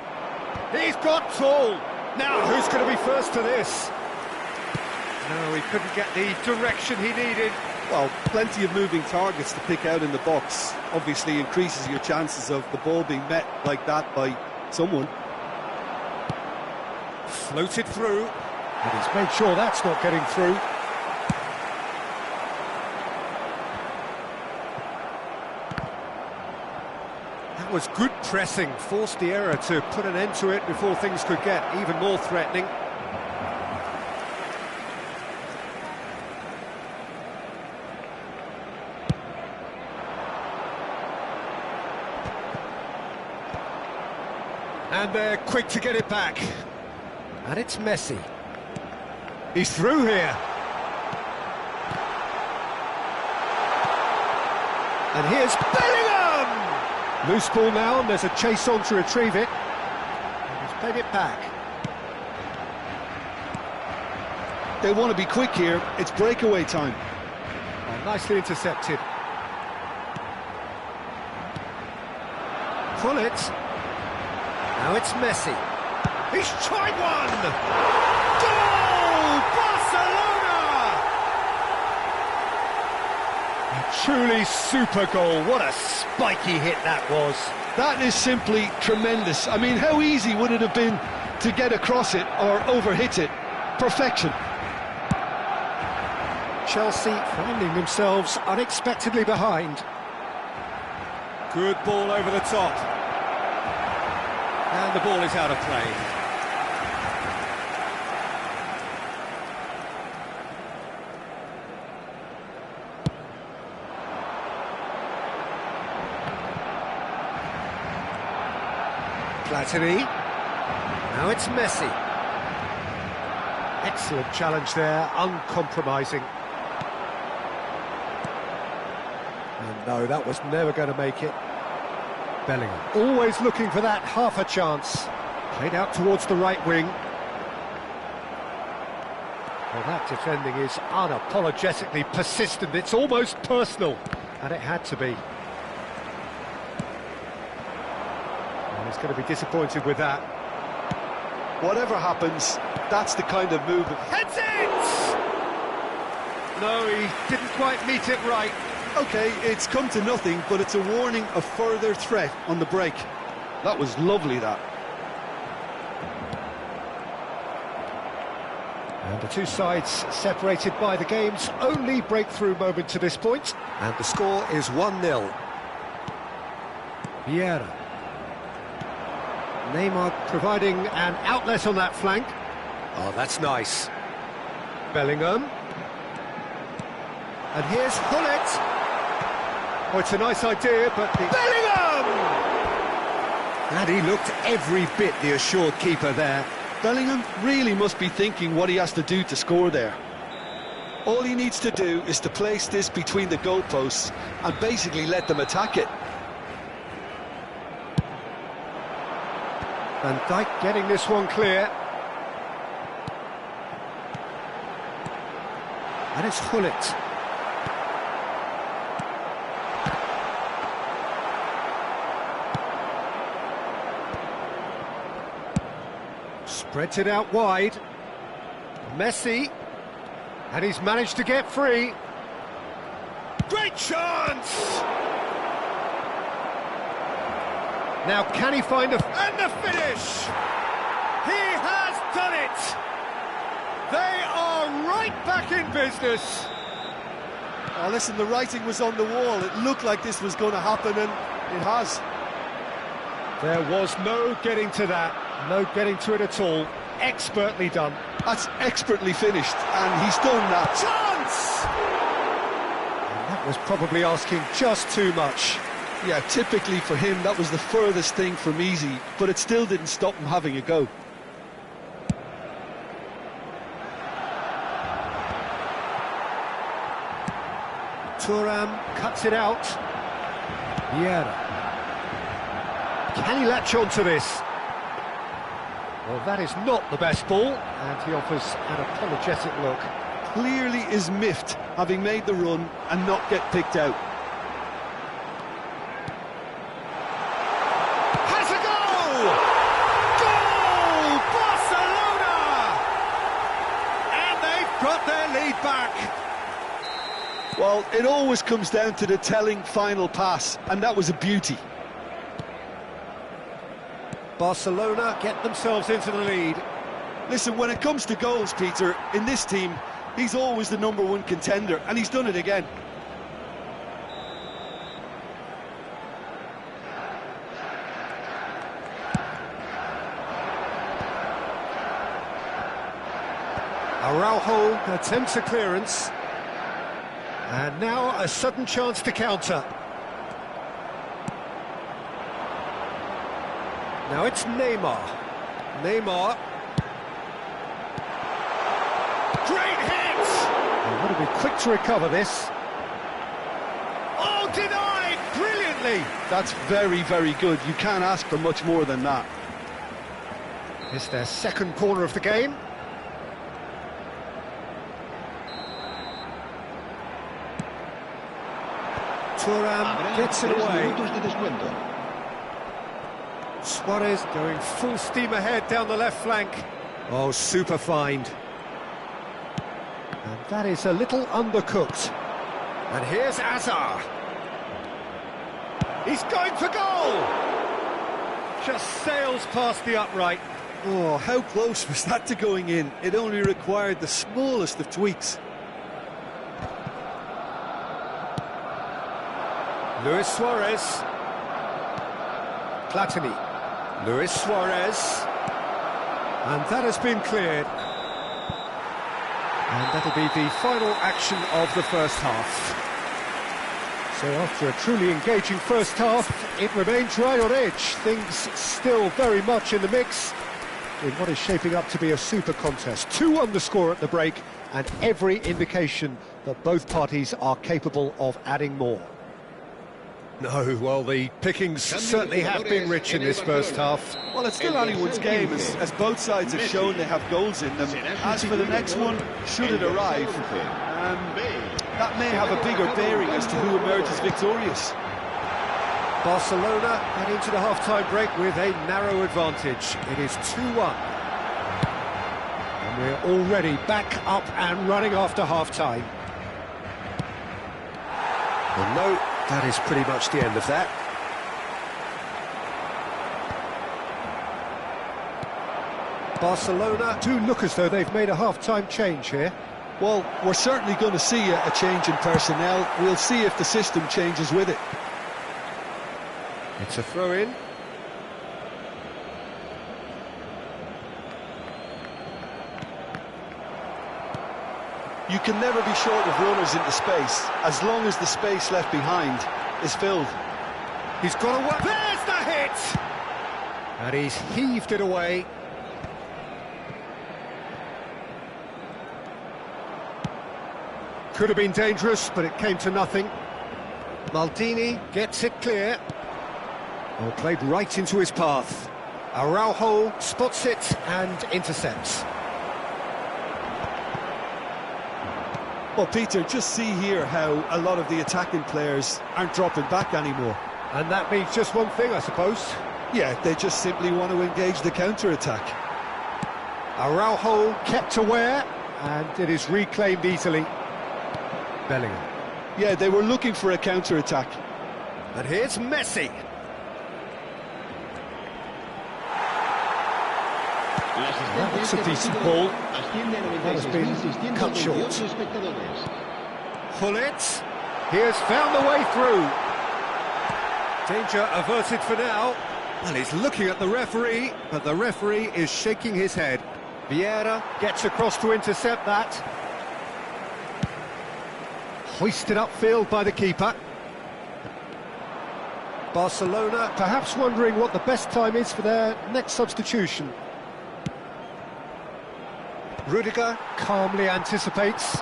[SPEAKER 1] He's got tall. Now, who's going to be first to this? No, he couldn't get the direction he needed.
[SPEAKER 5] Well, plenty of moving targets to pick out in the box. Obviously increases your chances of the ball being met like that by someone.
[SPEAKER 1] Floated through. And he's made sure that's not getting through. That was good pressing. Forced the error to put an end to it before things could get even more threatening. And they're quick to get it back. And it's Messi. He's through here. And here's Bellingham! Loose ball now, and there's a chase on to retrieve it. And he's played it back.
[SPEAKER 2] They want to be quick here. It's breakaway time.
[SPEAKER 1] Oh, nicely intercepted. Pull it. Now it's Messi. He's tried one! Goal! Barcelona! A truly super goal. What a spiky hit that was.
[SPEAKER 2] That is simply tremendous. I mean, how easy would it have been to get across it or overhit it? Perfection.
[SPEAKER 1] Chelsea finding themselves unexpectedly behind. Good ball over the top. And the ball is out of play. Platini. Now it's Messi. Excellent challenge there, uncompromising. And no, that was never going to make it. Bellingham, always looking for that half a chance. Played out towards the right wing. Well, that defending is unapologetically persistent. It's almost personal, and it had to be. And he's going to be disappointed with that.
[SPEAKER 2] Whatever happens, that's the kind of move.
[SPEAKER 1] Heads it! No, he didn't quite meet it right.
[SPEAKER 2] Okay, it's come to nothing, but it's a warning of further threat on the break. That was lovely, that.
[SPEAKER 1] And the two sides separated by the game's only breakthrough moment to this point. And the score is 1-0. Vieira. Neymar providing an outlet on that flank. Oh, that's nice. Bellingham. And here's Hullet. Oh, it's a nice idea, but... Bellingham! And he looked every bit the assured keeper there.
[SPEAKER 2] Bellingham really must be thinking what he has to do to score there. All he needs to do is to place this between the goalposts and basically let them attack it.
[SPEAKER 1] Van Dijk getting this one clear. And it's Hullet. Spreads it out wide. Messi. And he's managed to get free. Great chance! Now can he find a... And the finish! He has done it! They are right back in business.
[SPEAKER 5] Oh, listen, the writing was on the wall. It looked like this was going to happen, and it has.
[SPEAKER 1] There was no getting to that, no getting to it at all. Expertly done.
[SPEAKER 2] That's expertly finished, and he's done that.
[SPEAKER 1] Chance! And that was probably asking just too much.
[SPEAKER 2] Yeah, typically for him, that was the furthest thing from easy, but it still didn't stop him having a go.
[SPEAKER 1] Thuram cuts it out. Vieira. Can he latch on to this? Well, that is not the best ball, and he offers an apologetic look.
[SPEAKER 2] Clearly is miffed, having made the run and not get picked out.
[SPEAKER 1] Has a goal! Goal! Barcelona! And they've got their lead back.
[SPEAKER 2] Well, it always comes down to the telling final pass, and that was a beauty.
[SPEAKER 1] Barcelona get themselves into the lead.
[SPEAKER 2] Listen, when it comes to goals, Peter, in this team, he's always the #1 contender, and he's done it again.
[SPEAKER 1] Araujo attempts a clearance. And now a sudden chance to counter. Now it's Neymar. Neymar. Great hit! They've got to be quick to recover this. Oh, denied! Brilliantly!
[SPEAKER 2] That's very, very good. You can't ask for much more than that.
[SPEAKER 1] It's their second corner of the game. Thuram gets it away. Suarez going full steam ahead down the left flank. Oh, super find. And that is a little undercooked. And here's Azar. He's going for goal! Just sails past the upright.
[SPEAKER 2] Oh, how close was that to going in? It only required the smallest of tweaks.
[SPEAKER 1] Luis Suarez. Platini. Luis Suarez. And that has been cleared. And that'll be the final action of the first half. So after a truly engaging first half, it remains right on edge. Things still very much in the mix in what is shaping up to be a super contest. 2-1 the score at the break, and every indication that both parties are capable of adding more. No, well, the pickings certainly have been rich in this first half.
[SPEAKER 2] Well, it's still anyone's game, as both sides have shown they have goals in them. As for the next one, should it arrive, that may have a bigger bearing as to who emerges victorious.
[SPEAKER 1] Barcelona head into the half-time break with a narrow advantage. It is 2-1. And we're already back up and running after half-time. Well, no, that is pretty much the end of that. Barcelona do look as though they've made a half-time change here.
[SPEAKER 2] Well, we're certainly going to see a change in personnel. We'll see if the system changes with it.
[SPEAKER 1] It's a throw-in.
[SPEAKER 2] You can never be short of runners into space, as long as the space left behind is filled.
[SPEAKER 1] He's got away. There's the hit! And he's heaved it away. Could have been dangerous, but it came to nothing. Maldini gets it clear. Oh, played right into his path. Araujo spots it and intercepts.
[SPEAKER 2] Well, Peter, just see here how a lot of the attacking players aren't dropping back anymore.
[SPEAKER 1] And that means just one thing, I suppose.
[SPEAKER 2] Yeah, they just simply want to engage the counter-attack.
[SPEAKER 1] Araujo kept aware, and it is reclaimed easily. Bellingham.
[SPEAKER 2] Yeah, they were looking for a counter-attack.
[SPEAKER 1] And here's Messi. That looks a decent ball. That has been cut short. Gullit. He has found the way through. Danger averted for now. Well, he's looking at the referee, but the referee is shaking his head. Vieira gets across to intercept that. Hoisted upfield by the keeper. Barcelona perhaps wondering what the best time is for their next substitution. Rudiger calmly anticipates.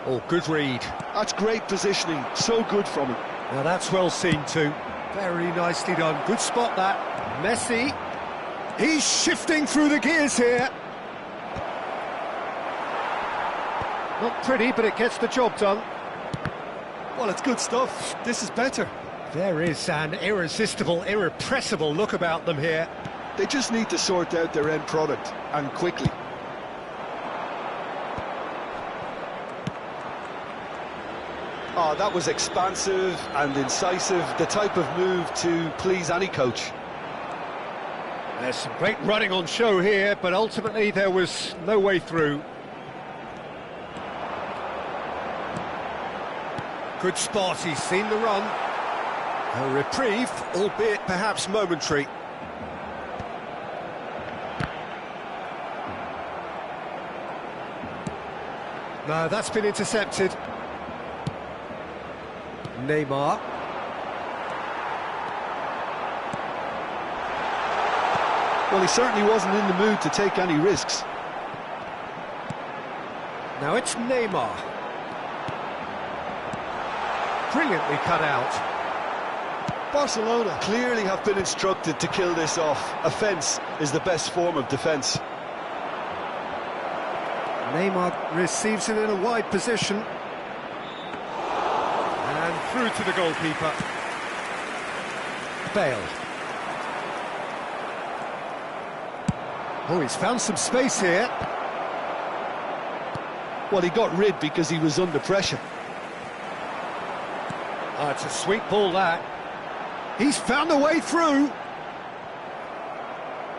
[SPEAKER 1] Oh, good read.
[SPEAKER 2] That's great positioning, so good from him.
[SPEAKER 1] Now that's well seen too. Very nicely done. Good spot that. Messi. He's shifting through the gears here. Not pretty, but it gets the job done.
[SPEAKER 5] Well, it's good stuff. This is better.
[SPEAKER 1] There is an irresistible, irrepressible look about them here.
[SPEAKER 2] They just need to sort out their end product, and quickly. Oh, that was expansive and incisive, the type of move to please any coach.
[SPEAKER 1] There's some great running on show here, but ultimately there was no way through. Good spot, he's seen the run. A reprieve, albeit perhaps momentary. No, that's been intercepted. Neymar.
[SPEAKER 2] Well, he certainly wasn't in the mood to take any risks.
[SPEAKER 1] Now it's Neymar. Brilliantly cut out.
[SPEAKER 2] Barcelona clearly have been instructed to kill this off. Offence is the best form of defence.
[SPEAKER 1] Neymar receives it in a wide position. And through to the goalkeeper. Bale. Oh, he's found some space here.
[SPEAKER 2] Well, he got rid because he was under pressure.
[SPEAKER 1] Oh, it's a sweet ball, that. He's found a way through.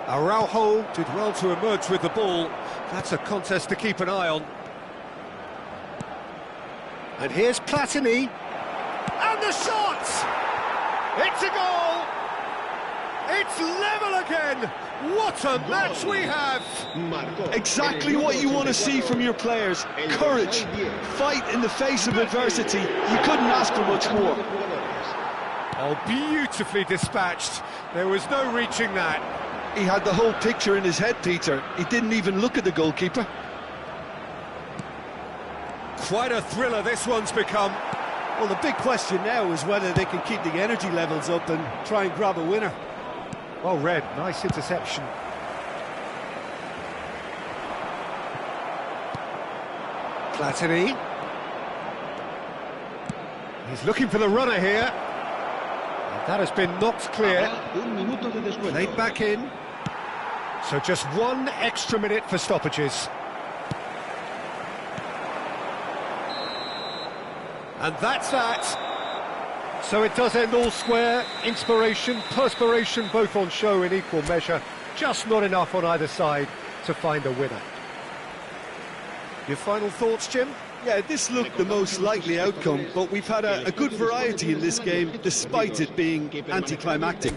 [SPEAKER 1] Araujo did well to emerge with the ball. That's a contest to keep an eye on. And here's Platini. And the shot! It's a goal! It's level again! What a match we have!
[SPEAKER 2] Exactly what you want to see from your players. Courage, fight in the face of adversity. You couldn't ask for much more.
[SPEAKER 1] Oh, beautifully dispatched. There was no reaching that.
[SPEAKER 2] He had the whole picture in his head, Peter. He didn't even look at the goalkeeper.
[SPEAKER 1] Quite a thriller this one's become.
[SPEAKER 5] Well, the big question now is whether they can keep the energy levels up and try and grab a winner.
[SPEAKER 1] Well read, nice interception. Platini. He's looking for the runner here. And that has been knocked clear. Played back in. So just one extra minute for stoppages. And that's that. So it does end all square. Inspiration, perspiration, both on show in equal measure. Just not enough on either side to find a winner. Your final thoughts, Jim?
[SPEAKER 2] Yeah, this looked the most likely outcome, but we've had a good variety in this game, despite it being anticlimactic.